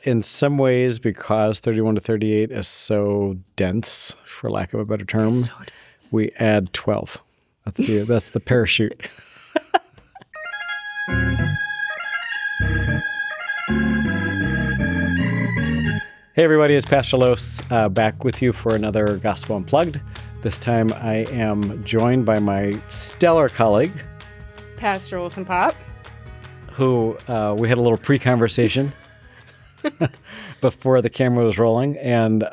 In some ways, because 31 to 38 is so dense, for lack of a better term, we add 12. That's the parachute. Hey everybody, it's Pastor Los back with you for another Gospel Unplugged. This time I am joined by my stellar colleague, Pastor Olson Popp, who we had a little pre-conversation before the camera was rolling, and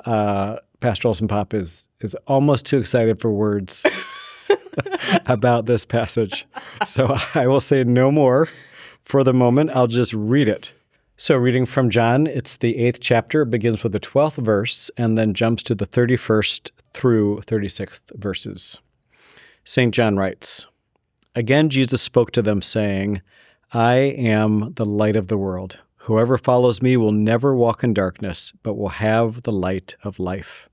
Pastor Olson Popp is almost too excited for words about this passage. So I will say no more for the moment. I'll just read it. So reading from John, it's the 8th chapter. It begins with the 12th verse and then jumps to the 31st through 36th verses. St. John writes, "Again Jesus spoke to them, saying, 'I am the light of the world. Whoever follows me will never walk in darkness, but will have the light of life.'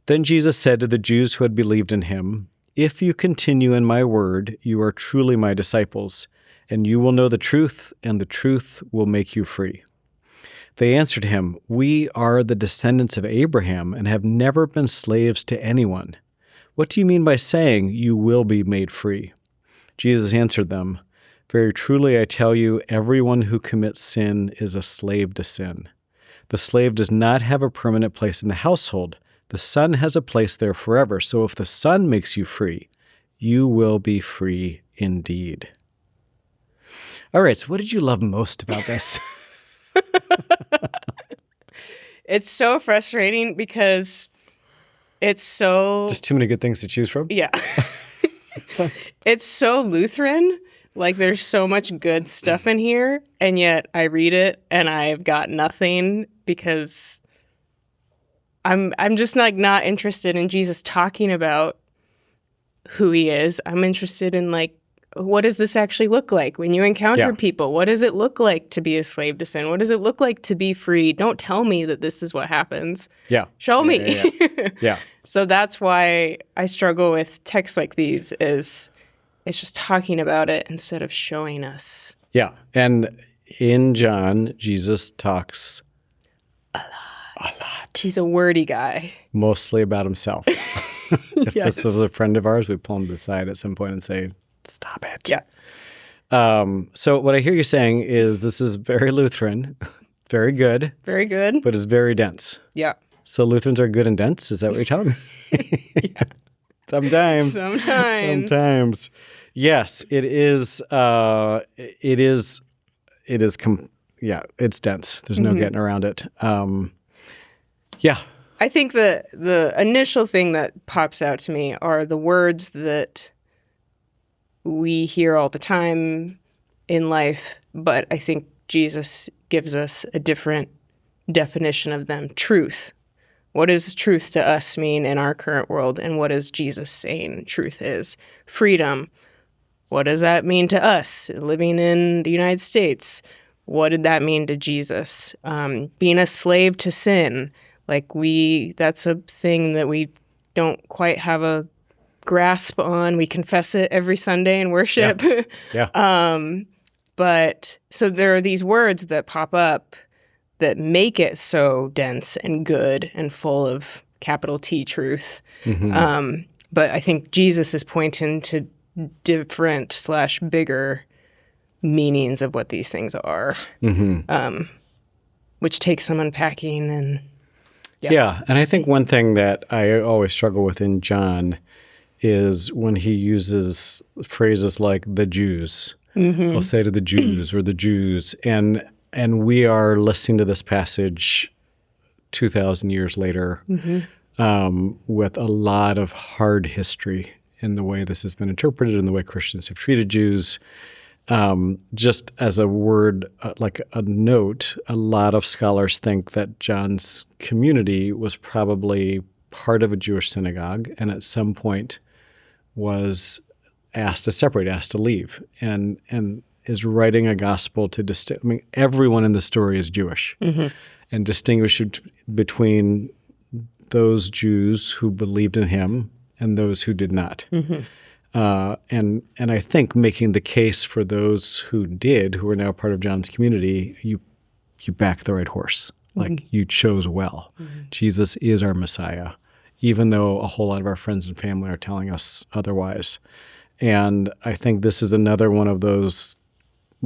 Then Jesus said to the Jews who had believed in him, 'If you continue in my word, you are truly my disciples, and you will know the truth, and the truth will make you free.' They answered him, 'We are the descendants of Abraham and have never been slaves to anyone. What do you mean by saying you will be made free?' Jesus answered them, 'Very truly I tell you, everyone who commits sin is a slave to sin. The slave does not have a permanent place in the household. The Son has a place there forever. So if the Son makes you free, you will be free indeed.'" All right, so what did you love most about this? It's so frustrating because it's so... Just too many good things to choose from? Yeah. It's so Lutheran. Like, there's so much good stuff in here, and yet I read it and I've got nothing because I'm just like not interested in Jesus talking about who he is. I'm interested in, like, what does this actually look like when you encounter people? What does it look like to be a slave to sin? What does it look like to be free? Don't tell me that this is what happens. Yeah. Show me. Yeah. So that's why I struggle with texts like these, is it's just talking about it instead of showing us. Yeah. And in John, Jesus talks a lot. He's a wordy guy. Mostly about himself. If this was a friend of ours, we'd pull him to the side at some point and say, "Stop it." Yeah. So what I hear you saying is this is very Lutheran, very good. Very good. But it's very dense. Yeah. So Lutherans are good and dense? Is that what you're telling me? Yeah. Sometimes. Yes, it is. It's dense. There's no getting around it. Yeah. I think the initial thing that pops out to me are the words that we hear all the time in life, but I think Jesus gives us a different definition of them. Truth. What does truth to us mean in our current world, and what is Jesus saying truth is? Freedom. What does that mean to us living in the United States? What did that mean to Jesus? Being a slave to sin. That's a thing that we don't quite have a grasp on. We confess it every Sunday in worship. Yeah. But so there are these words that pop up that make it so dense and good and full of capital T truth. Mm-hmm. But I think Jesus is pointing to different / bigger meanings of what these things are, which takes some unpacking. And yeah, and I think one thing that I always struggle with in John is when he uses phrases like the Jews. He'll say to the Jews or the Jews, and we are listening to this passage 2,000 years later with a lot of hard history in the way this has been interpreted and the way Christians have treated Jews. Just as a word, like a note, a lot of scholars think that John's community was probably part of a Jewish synagogue and at some point was asked to separate, asked to leave, and is writing a gospel to everyone in the story is Jewish, and distinguish between those Jews who believed in him and those who did not. And I think making the case for those who did, who are now part of John's community, you you backed the right horse. Like you chose well. Jesus is our Messiah, even though a whole lot of our friends and family are telling us otherwise. And I think this is another one of those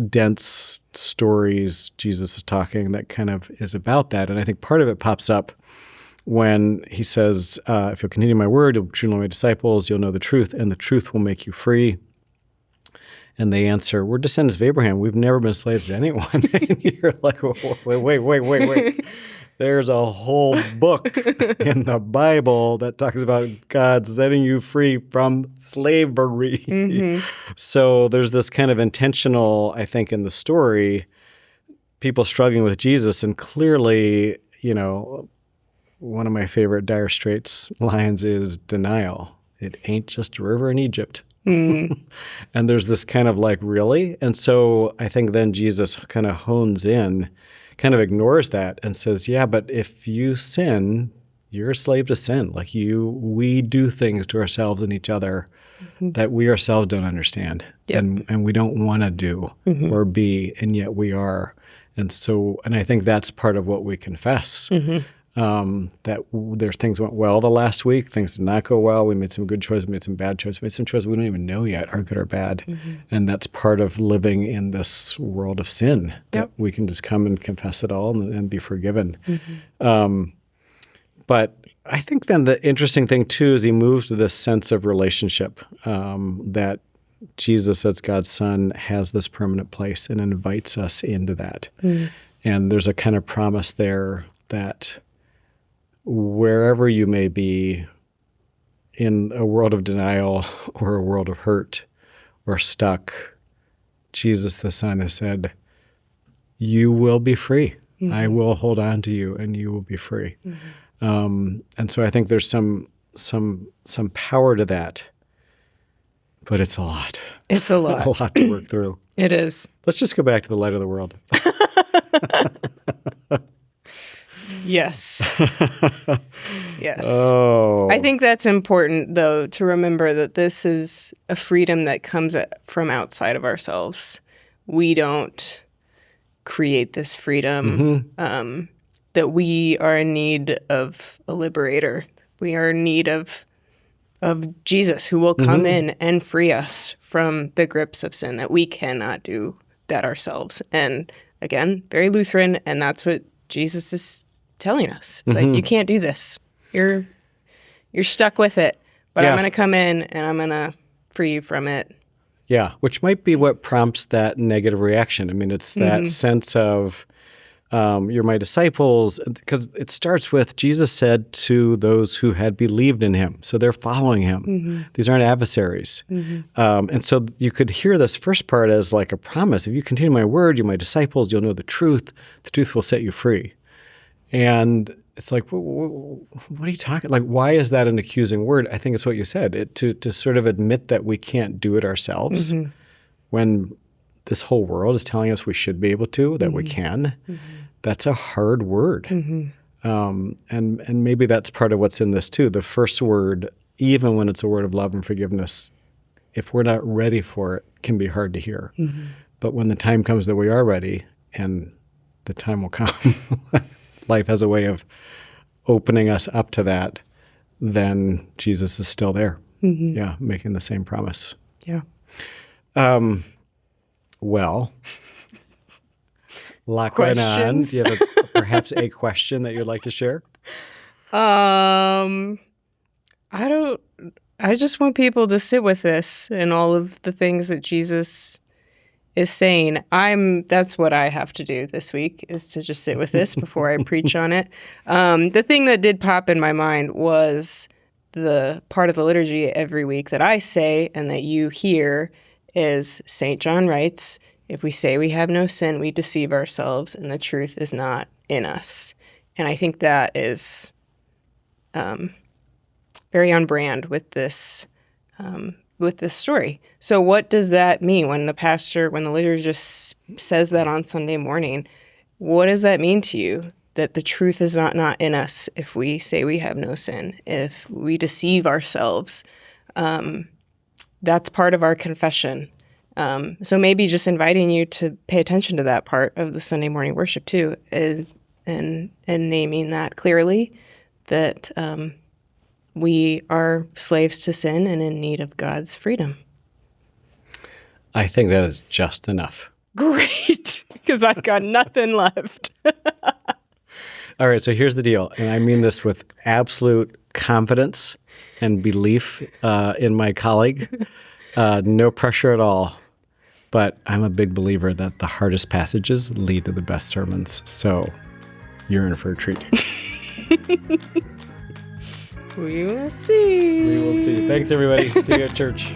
dense stories Jesus is talking that kind of is about that. And I think part of it pops up when he says, if you'll continue my word, you'll truly know my disciples, you'll know the truth, and the truth will make you free. And they answer, we're descendants of Abraham. We've never been slaves to anyone. And you're like, wait. There's a whole book in the Bible that talks about God setting you free from slavery. So there's this kind of intentional, I think, in the story, people struggling with Jesus. And clearly, one of my favorite Dire Straits lines is denial. It ain't just a river in Egypt. And there's this kind of like, really? And so I think then Jesus kind of hones in, kind of ignores that and says, yeah, but if you sin, you're a slave to sin. Like we do things to ourselves and each other that we ourselves don't understand and we don't want to do or be, and yet we are. And I think that's part of what we confess. That there's things went well the last week, things did not go well. We made some good choices, we made some bad choices, we made some choices we don't even know yet are good or bad. And that's part of living in this world of sin, that we can just come and confess it all and be forgiven. But I think then the interesting thing too is he moves to this sense of relationship, that Jesus as God's Son has this permanent place and invites us into that. And there's a kind of promise there that wherever you may be in a world of denial or a world of hurt or stuck, Jesus the Son has said, you will be free. I will hold on to you and you will be free. And so I think there's some power to that, but it's a lot. It's a lot. A lot to work through. It is. Let's just go back to the light of the world. Yes. Yes. Oh. I think that's important, though, to remember that this is a freedom that comes from outside of ourselves. We don't create this freedom, that we are in need of a liberator. We are in need of Jesus, who will come in and free us from the grips of sin, that we cannot do that ourselves. And again, very Lutheran, and that's what Jesus is telling us. It's like, you can't do this. You're stuck with it, but I'm going to come in and I'm going to free you from it. Yeah, which might be what prompts that negative reaction. I mean, it's that sense of you're my disciples, because it starts with Jesus said to those who had believed in him. So they're following him. These aren't adversaries. And so you could hear this first part as like a promise. If you continue my word, you're my disciples, you'll know the truth. The truth will set you free. And it's like, what are you talking? Like, why is that an accusing word? I think it's what you said, to sort of admit that we can't do it ourselves when this whole world is telling us we should be able to, that we can. That's a hard word. And maybe that's part of what's in this too. The first word, even when it's a word of love and forgiveness, if we're not ready for it, can be hard to hear. But when the time comes that we are ready, and the time will come, life has a way of opening us up to that, then Jesus is still there. Yeah, making the same promise. Yeah. Well, a lot going on. Do you have perhaps a question that you'd like to share? I just want people to sit with this and all of the things that Jesus is saying. That's what I have to do this week, is to just sit with this before I preach on it. The thing that did pop in my mind was the part of the liturgy every week that I say and that you hear is St. John writes, if we say we have no sin, we deceive ourselves and the truth is not in us. And I think that is very on brand with this story. So what does that mean when the liturgist says that on Sunday morning? What does that mean to you? That the truth is not in us if we say we have no sin, if we deceive ourselves. That's part of our confession. So maybe just inviting you to pay attention to that part of the Sunday morning worship too, and naming that clearly, that we are slaves to sin and in need of God's freedom. I think that is just enough. Great, because I've got nothing left. All right, so here's the deal, and I mean this with absolute confidence and belief in my colleague. No pressure at all. But I'm a big believer that the hardest passages lead to the best sermons. So you're in for a treat. We will see. We will see. Thanks, everybody. See you at church.